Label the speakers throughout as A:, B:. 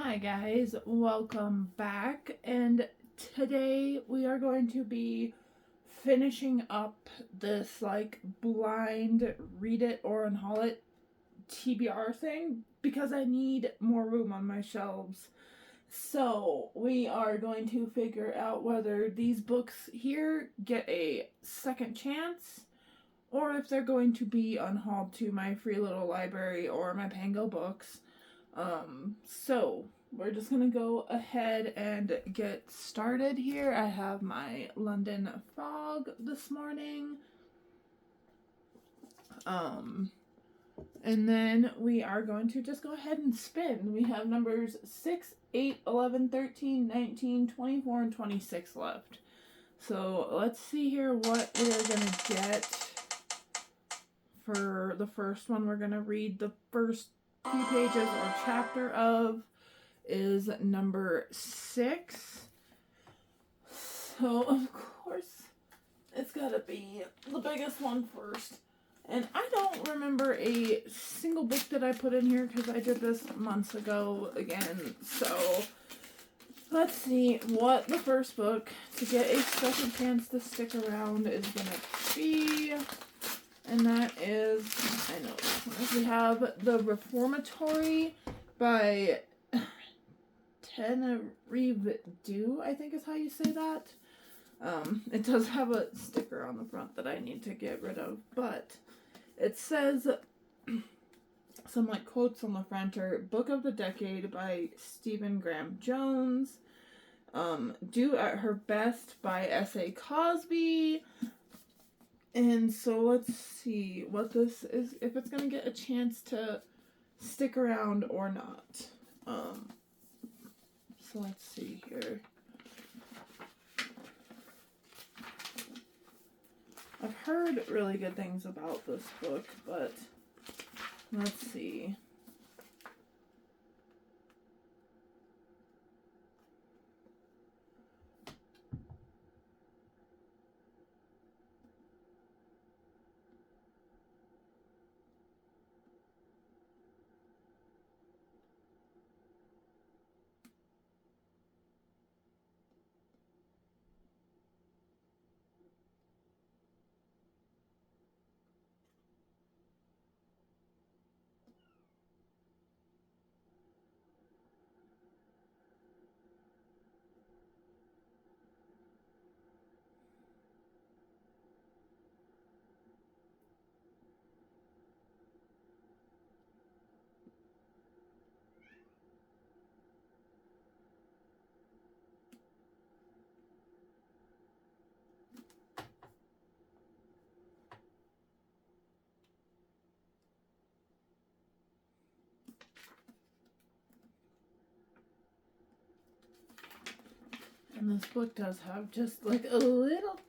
A: Hi guys, welcome back, and today we are going to be finishing up this blind read it or unhaul it TBR thing because I need more room on my shelves. So we are going to figure out whether these books here get a second chance or if they're going to be unhauled to my free little library or my Pango books. So we're just gonna go ahead and get started here. I have my London Fog this morning. And then we are going to just go ahead and spin. We have numbers 6, 8, 11, 13, 19, 24, and 26 left. So let's see here what we are gonna get for the first one. We're gonna read the first few pages or chapter of is number 6. So of course it's gotta be the biggest one first. And I don't remember a single book that I put in here because I did this months ago again. So let's see what the first book to get a second chance to stick around is gonna be. And that is, I know this one. We have The Reformatory by Tenerife Dew, I think is how you say that. It does have a sticker on the front that I need to get rid of, but it says some quotes on the front are Book of the Decade by Stephen Graham Jones, Do at Her Best by S.A. Cosby. And so let's see what this is, if it's going to get a chance to stick around or not. So let's see here. I've heard really good things about this book, but let's see. And this book does have just a little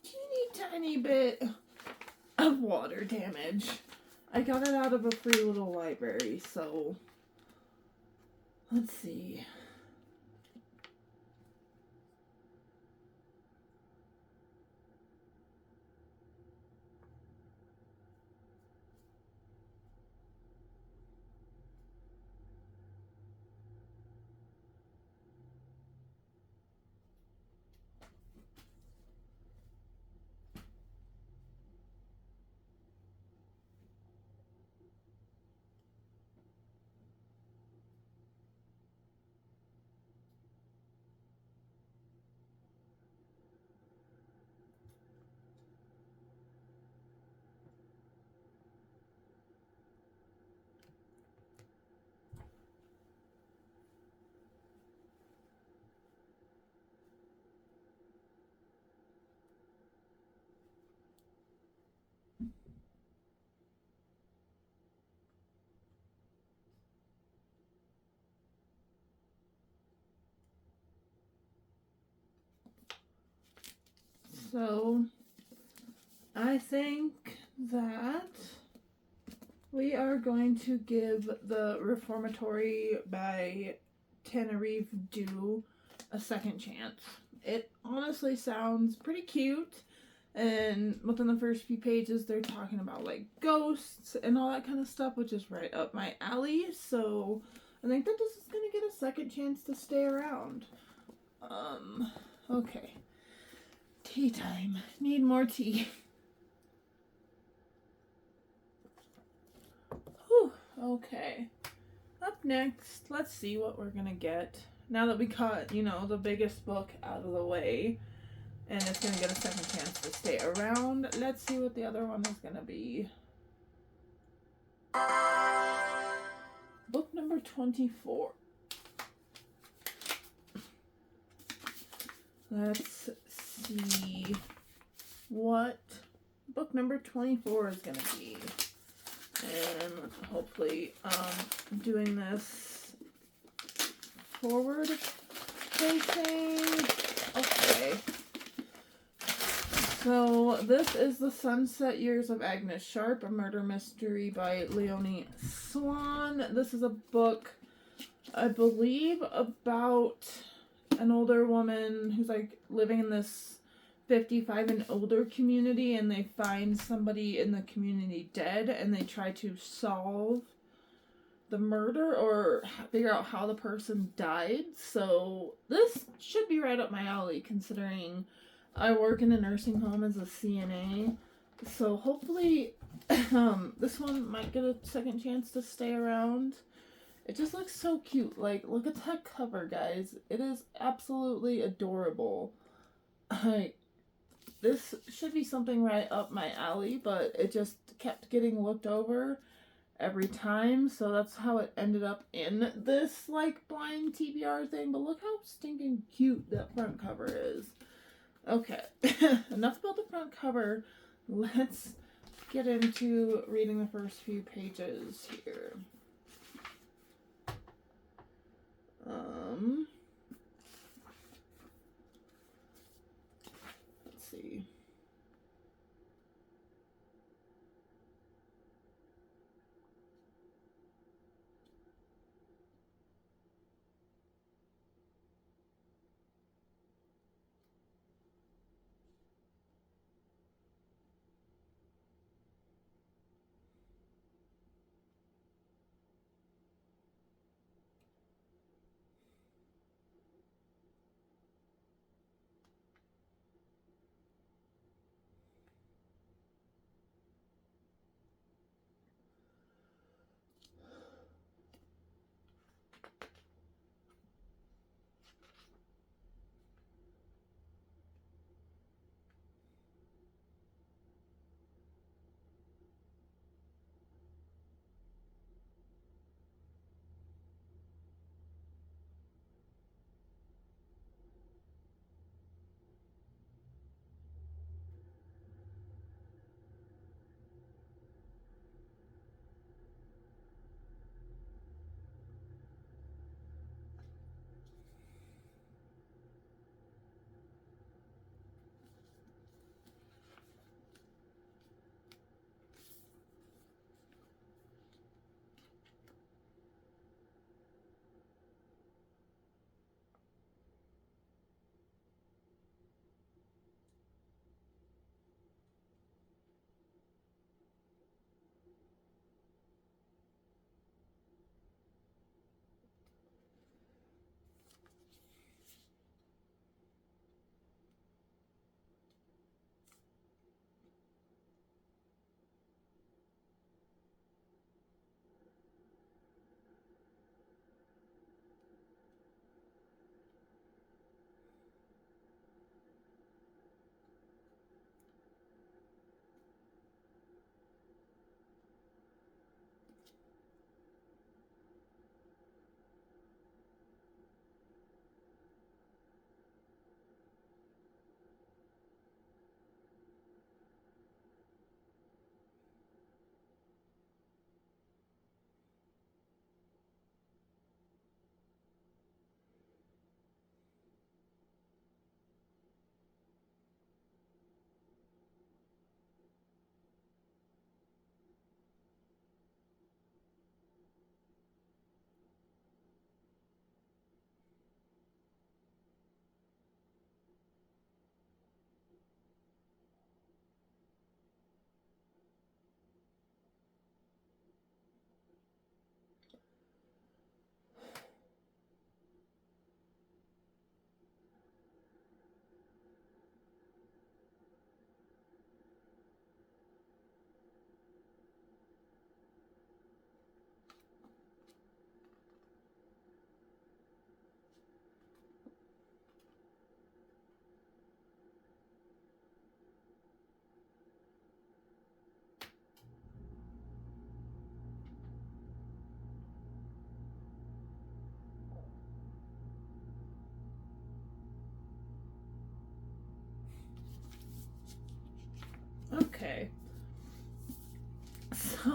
A: teeny tiny bit of water damage. I got it out of a free little library, so let's see. So I think that we are going to give The Reformatory by Tenerife Dew a second chance. It honestly sounds pretty cute, and within the first few pages they're talking about ghosts and all that kind of stuff, which is right up my alley. So I think that this is going to get a second chance to stay around. Okay. Tea time. Need more tea. Whew, okay. Up next, let's see what we're gonna get. Now that we got, the biggest book out of the way, and it's gonna get a second chance to stay around, let's see what the other one is gonna be. Book number 24. Let's see what book number 24 is going to be. And hopefully doing this forward facing. Okay. So this is The Sunset Years of Agnes Sharp, a murder mystery by Leonie Swan. This is a book, I believe, about an older woman who's like living in this 55 and older community, and they find somebody in the community dead, and they try to solve the murder or figure out how the person died. So this should be right up my alley, considering I work in a nursing home as a CNA. So hopefully this one might get a second chance to stay around. It just looks so cute. Like, look at that cover, guys. It is absolutely adorable. This should be something right up my alley, but it just kept getting looked over every time, so that's how it ended up in this, like, blind TBR thing. But look how stinking cute that front cover is. Okay, enough about the front cover. Let's get into reading the first few pages here. Let's see.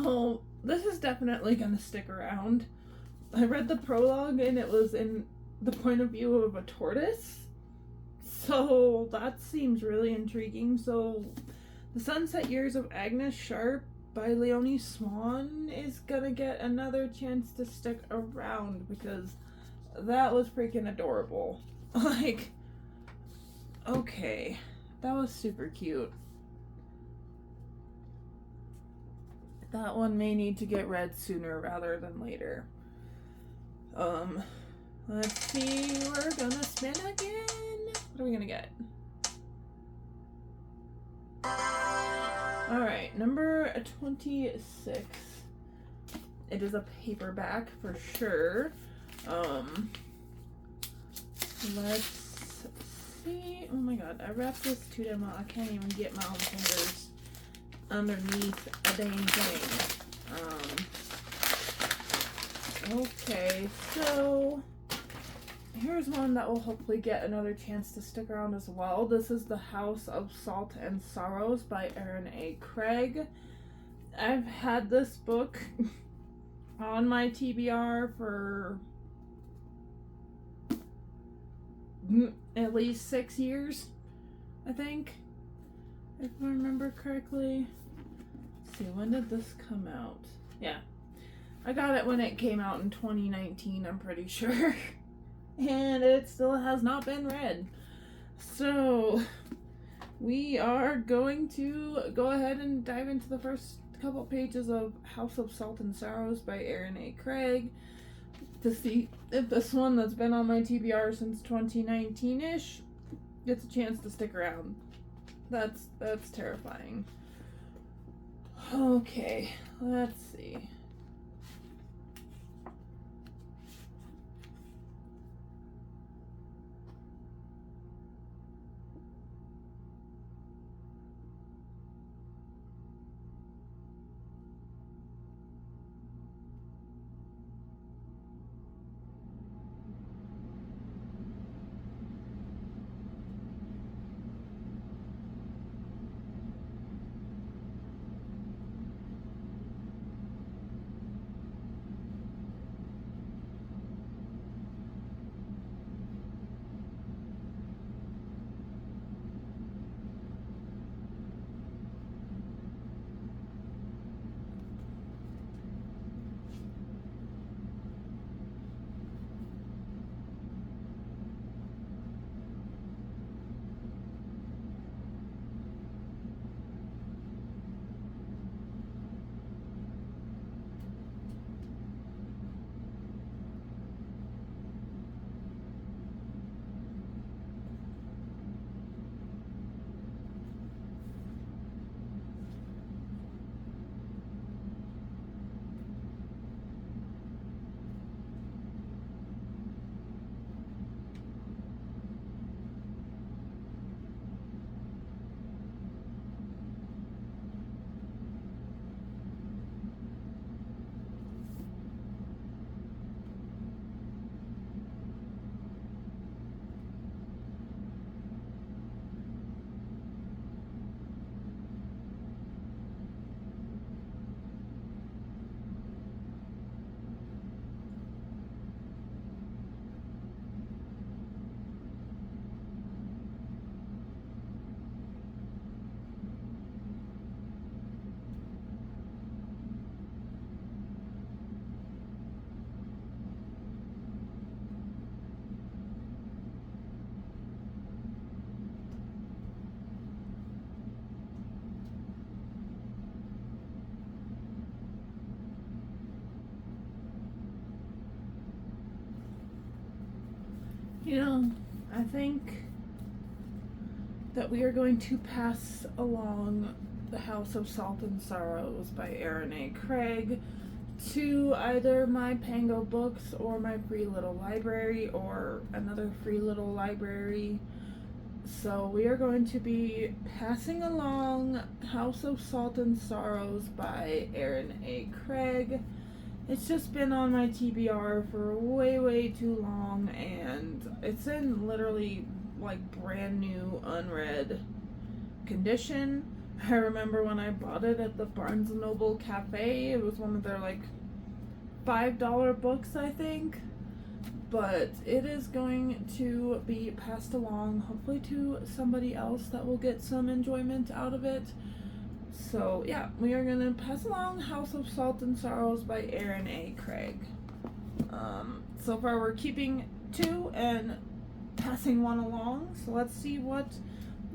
A: So this is definitely going to stick around. I read the prologue and it was in the point of view of a tortoise. So that seems really intriguing. So The Sunset Years of Agnes Sharp by Leonie Swan is gonna get another chance to stick around because that was freaking adorable. Like, okay, that was super cute. That one may need to get read sooner rather than later. Let's see, we're gonna spin again. What are we gonna get? Alright, number 26. It is a paperback for sure. Let's see. Oh my god, I wrapped this too damn well. I can't even get my own fingers underneath a dang thing. Okay, so here's one that will hopefully get another chance to stick around as well. This is The House of Salt and Sorrows by Aaron A. Craig. I've had this book on my TBR for at least 6 years, I think, if I remember correctly. Let's see, when did this come out? Yeah, I got it when it came out in 2019, I'm pretty sure. And it still has not been read. So we are going to go ahead and dive into the first couple pages of House of Salt and Sorrows by Aaron A. Craig to see if this one that's been on my TBR since 2019-ish gets a chance to stick around. That's terrifying. Okay, let's see. You know, I think that we are going to pass along The House of Salt and Sorrows by Aaron A. Craig to either my Pango Books or my Free Little Library or another Free Little Library. So we are going to be passing along House of Salt and Sorrows by Aaron A. Craig. It's just been on my TBR for way too long, and it's in literally like brand new unread condition. I remember when I bought it at the Barnes & Noble Cafe. It was one of their like $5 books, I think. But it is going to be passed along, hopefully to somebody else that will get some enjoyment out of it. So yeah, we are going to pass along House of Salt and Sorrows by Aaron A. Craig. So far we're keeping 2 and passing 1 along. So let's see what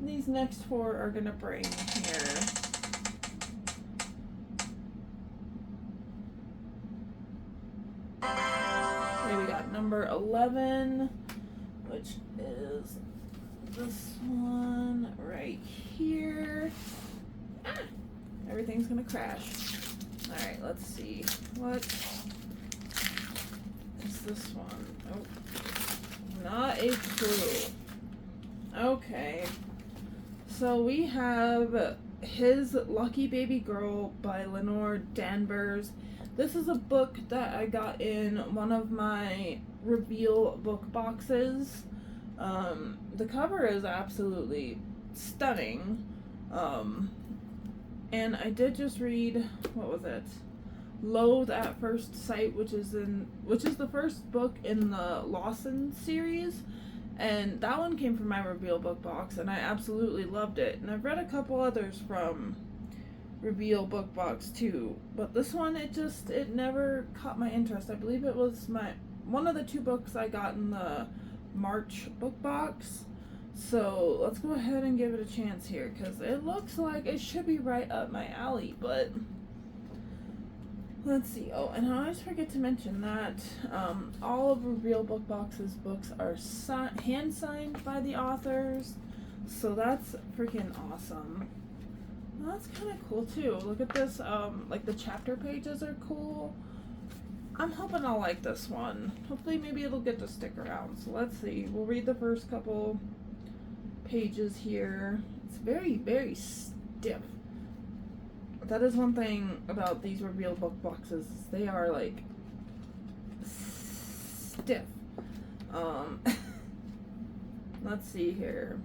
A: these next 4 are going to bring here. Okay, we got number 11, which is this one right here. Ah, everything's gonna crash. Alright, let's see. What is this one? Oh, not a clue. Okay. So we have His Lucky Baby Girl by Lenore Danvers. This is a book that I got in one of my reveal book boxes. The cover is absolutely stunning. And I did just read, what was it? Loathe at First Sight, which is the first book in the Lawson series. And that one came from my reveal book box, and I absolutely loved it. And I've read a couple others from reveal book box too, but this one, it never caught my interest. I believe it was one of the 2 books I got in the March book box. So let's go ahead and give it a chance here, because it looks like it should be right up my alley. But let's see. Oh, and I always forget to mention that all of reveal book boxes books are hand signed by the authors, so that's freaking awesome. Well, that's kind of cool too. Look at this, like the chapter pages are cool. I'm hoping I'll like this one. Hopefully maybe it'll get to stick around. So let's see. We'll read the first couple pages here. It's very, very stiff. That is one thing about these reveal book boxes. They are like stiff. Let's see here.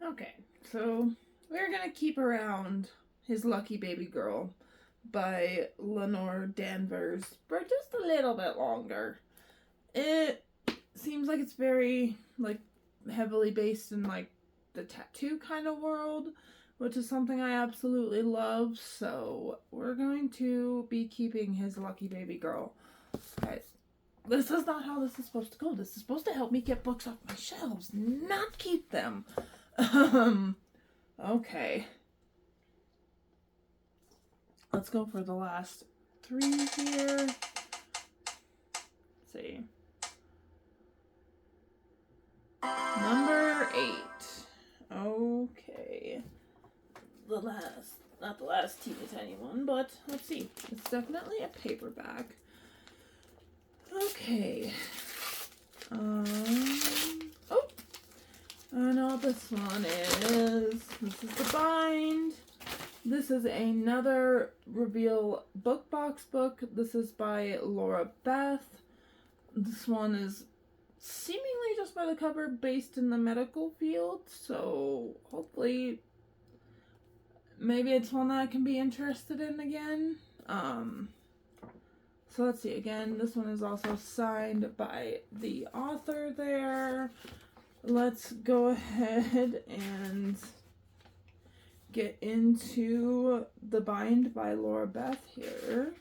A: Okay, so we're gonna keep around His Lucky Baby Girl by Lenore Danvers for just a little bit longer. It seems like it's very like heavily based in like the tattoo kind of world, which is something I absolutely love. So we're going to be keeping His Lucky Baby Girl. Guys, this is not how this is supposed to go. This is supposed to help me get books off my shelves, not keep them. Okay. Let's go for the last 3 here. Let's see. Number 8. Okay. Not the last teeny tiny one, but let's see. It's definitely a paperback. Okay. Oh, I know what this one is. This is the bind. This is another Reveal book box book. This is by Laura Beth. This one is seemingly just by the cover based in the medical field, so hopefully maybe it's one that I can be interested in again. So let's see, again, this one is also signed by the author there. Let's go ahead and get into the bind by Laura Beth here.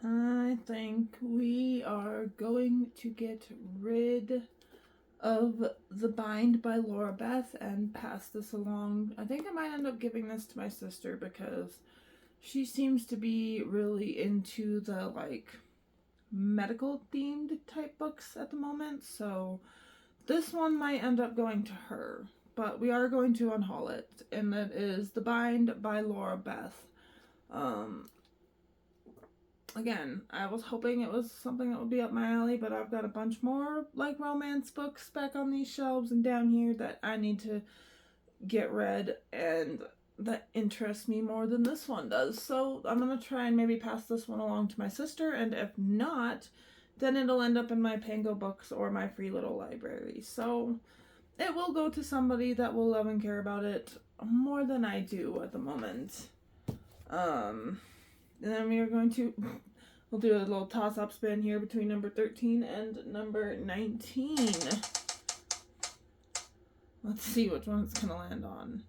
A: I think we are going to get rid of the bind by Laura Beth and pass this along. I think I might end up giving this to my sister because she seems to be really into the like medical themed type books at the moment, so this one might end up going to her. but we are going to unhaul it, and that is The Bind by Laura Beth. Again, I was hoping it was something that would be up my alley, but I've got a bunch more like romance books back on these shelves and down here that I need to get read, and that interests me more than this one does. So I'm gonna try and maybe pass this one along to my sister, and if not, then it'll end up in my Pango books or my free little library. So it will go to somebody that will love and care about it more than I do at the moment. And then we are going to, we'll do a little toss-up spin here between number 13 and number 19. Let's see which one it's going to land on.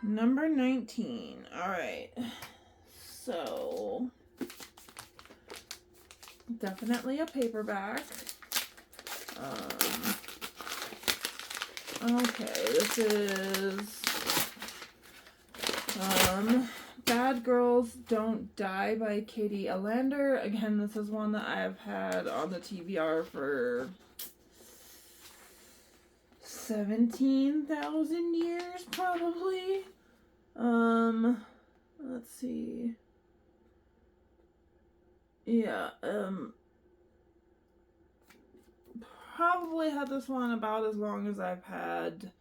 A: Number 19. Alright. So, definitely a paperback. Okay, this is Bad Girls Don't Die by Katie Allander. Again, this is one that I've had on the TBR for 17,000 years, probably. Let's see. Yeah, probably had this one about as long as I've had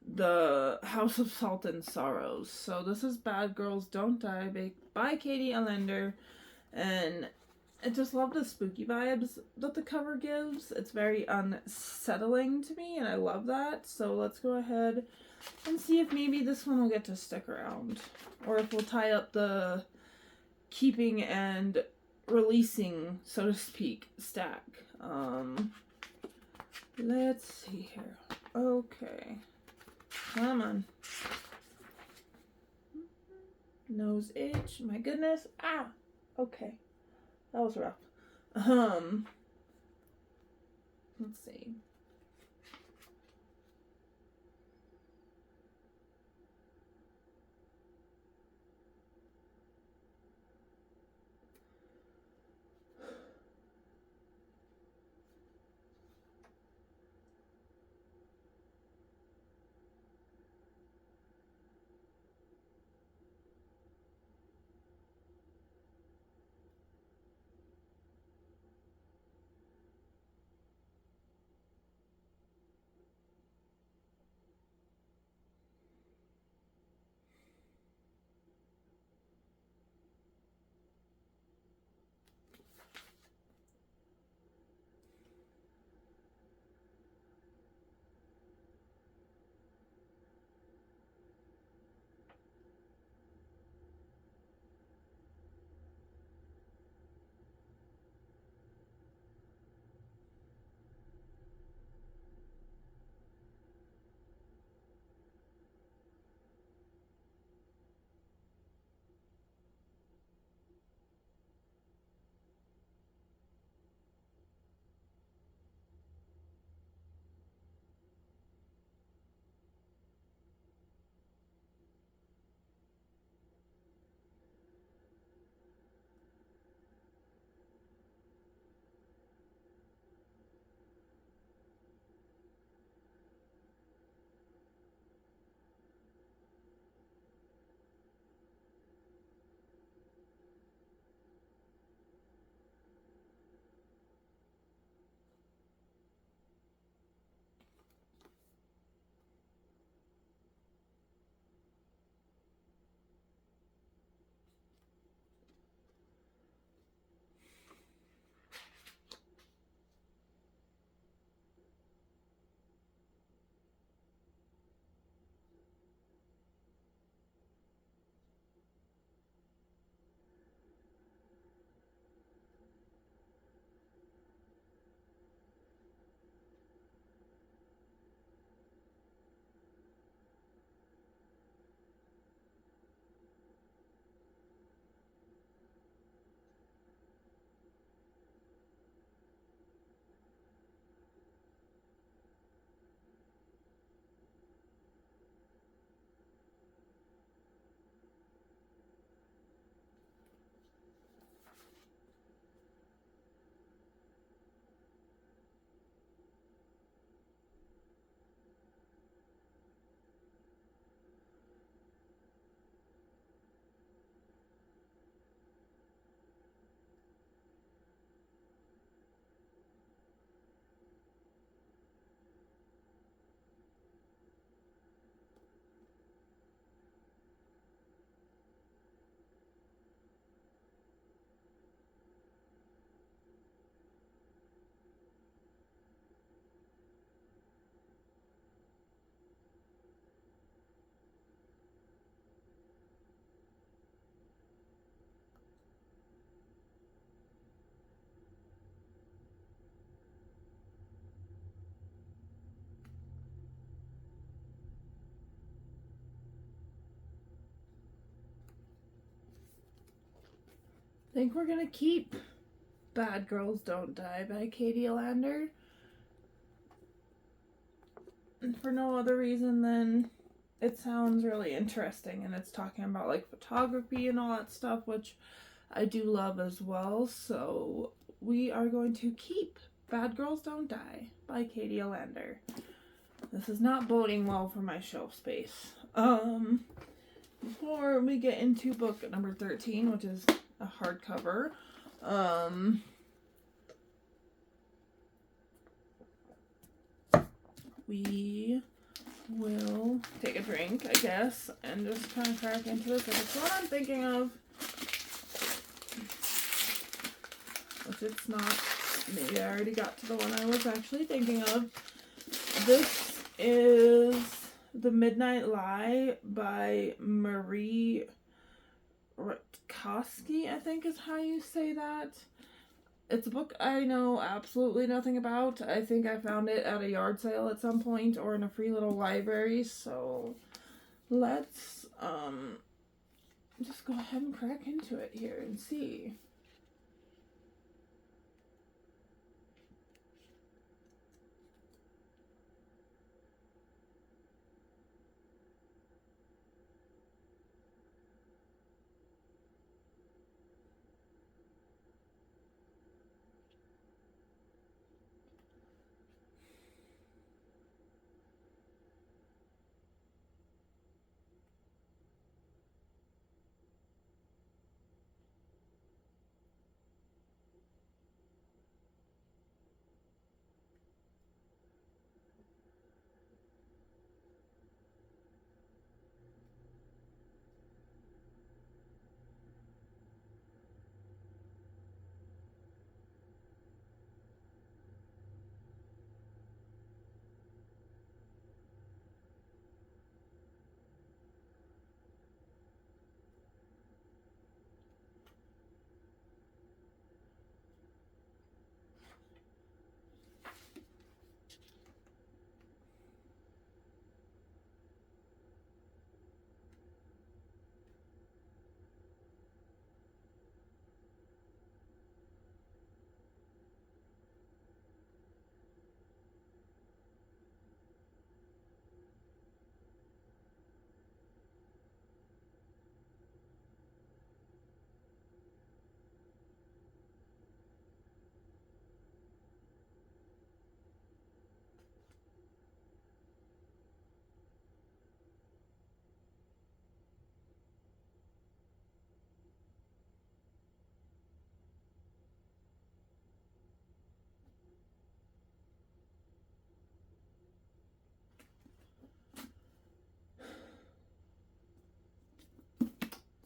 A: the House of Salt and Sorrows. So this is Bad Girls Don't Die by Katie Allender, and I just love the spooky vibes that the cover gives. It's very unsettling to me, and I love that. So let's go ahead and see if maybe this one will get to stick around, or if we'll tie up the keeping and releasing, so to speak, stack. Let's see here. Okay. Come on. Nose itch. My goodness. Ah! Okay. That was rough. Let's see. think we're gonna keep Bad Girls Don't Die by Katie Lander. And for no other reason than it sounds really interesting, and it's talking about like photography and all that stuff, which I do love as well. So we are going to keep Bad Girls Don't Die by Katie Lander. This is not boding well for my shelf space. Before we get into book number 13, which is a hardcover, we will take a drink, I guess, and just kind of crack into this. If it's what I'm thinking of, which it's not, maybe I already got to the one I was actually thinking of. This is The Midnight Lie by Marie Rutkowski, I think is how you say that. It's a book I know absolutely nothing about. I think I found it at a yard sale at some point or in a free little library. So let's just go ahead and crack into it here and see.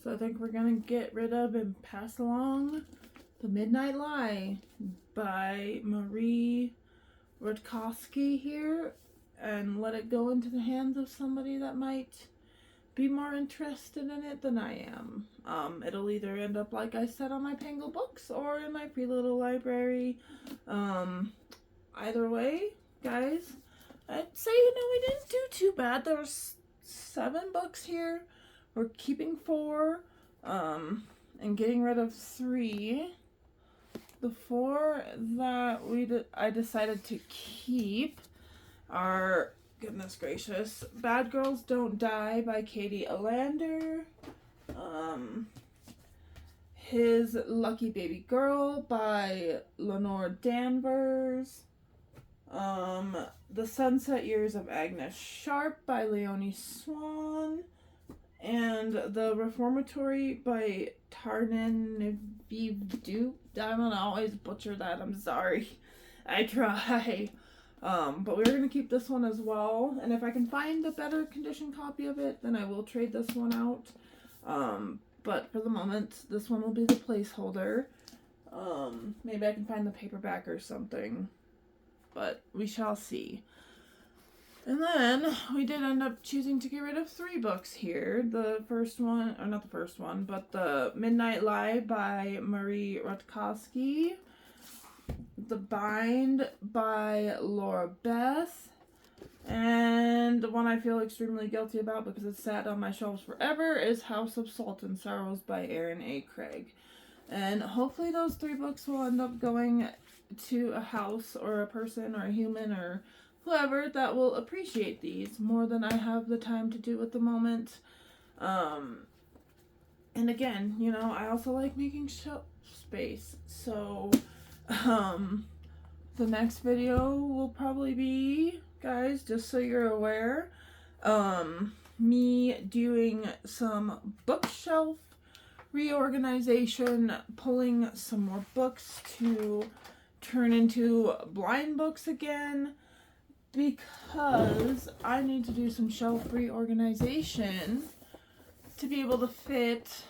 A: So I think we're gonna get rid of and pass along The Midnight Lie by Marie Rutkowski here and let it go into the hands of somebody that might be more interested in it than I am. It'll either end up, like I said, on my Pangle Books or in my free little library. Either way, guys, I'd say, we didn't do too bad. There was 7 books here. We're keeping 4, and getting rid of 3. The 4 that I decided to keep are, goodness gracious, Bad Girls Don't Die by Katie Lander, His Lucky Baby Girl by Lenore Danvers, The Sunset Years of Agnes Sharp by Leonie Swan, and The Reformatory by Tarnan Vivdu. I'm gonna always butcher that, I'm sorry. I try. But we're gonna keep this one as well, and if I can find a better condition copy of it, then I will trade this one out. But for the moment, this one will be the placeholder. Maybe I can find the paperback or something, but we shall see. And then we did end up choosing to get rid of 3 books here. The first one, or not the first one, but The Midnight Lie by Marie Rutkowski, The Bind by Laura Beth, and the one I feel extremely guilty about because it's sat on my shelves forever is House of Salt and Sorrows by Erin A. Craig. And hopefully those 3 books will end up going to a house or a person or a human or whoever that will appreciate these more than I have the time to do at the moment. And again, you know, I also like making shelf space. So, the next video will probably be, guys, just so you're aware, me doing some bookshelf reorganization, pulling some more books to turn into blind books again, because I need to do some shelf reorganization to be able to fit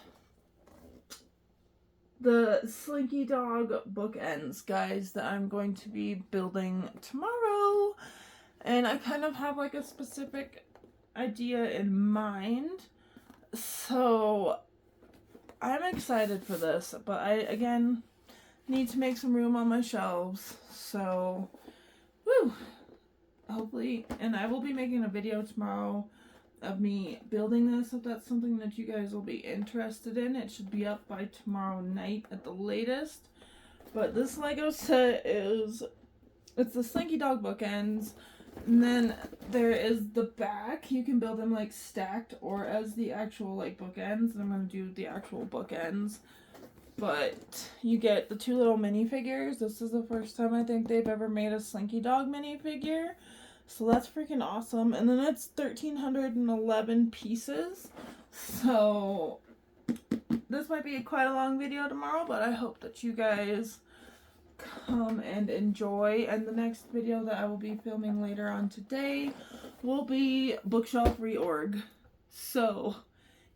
A: the Slinky Dog bookends, guys, that I'm going to be building tomorrow. And I kind of have like a specific idea in mind, so I'm excited for this, but I, again, need to make some room on my shelves, so, woo, hopefully, and I will be making a video tomorrow of me building this, if that's something that you guys will be interested in. It should be up by tomorrow night at the latest, but this Lego set is, it's the Slinky Dog bookends, and then there is the back. You can build them like stacked or as the actual like bookends, and I'm going to do the actual bookends. But you get the 2 little minifigures. This is the first time I think they've ever made a Slinky Dog minifigure. So that's freaking awesome. And then it's 1,311 pieces. So this might be quite a long video tomorrow, but I hope that you guys come and enjoy. And the next video that I will be filming later on today will be bookshelf reorg. So,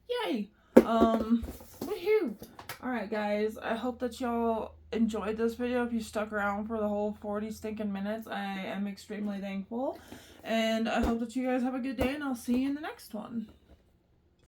A: yay! Woohoo! Alright guys, I hope that y'all enjoyed this video. If you stuck around for the whole 40 stinking minutes, I am extremely thankful. And I hope that you guys have a good day, and I'll see you in the next one.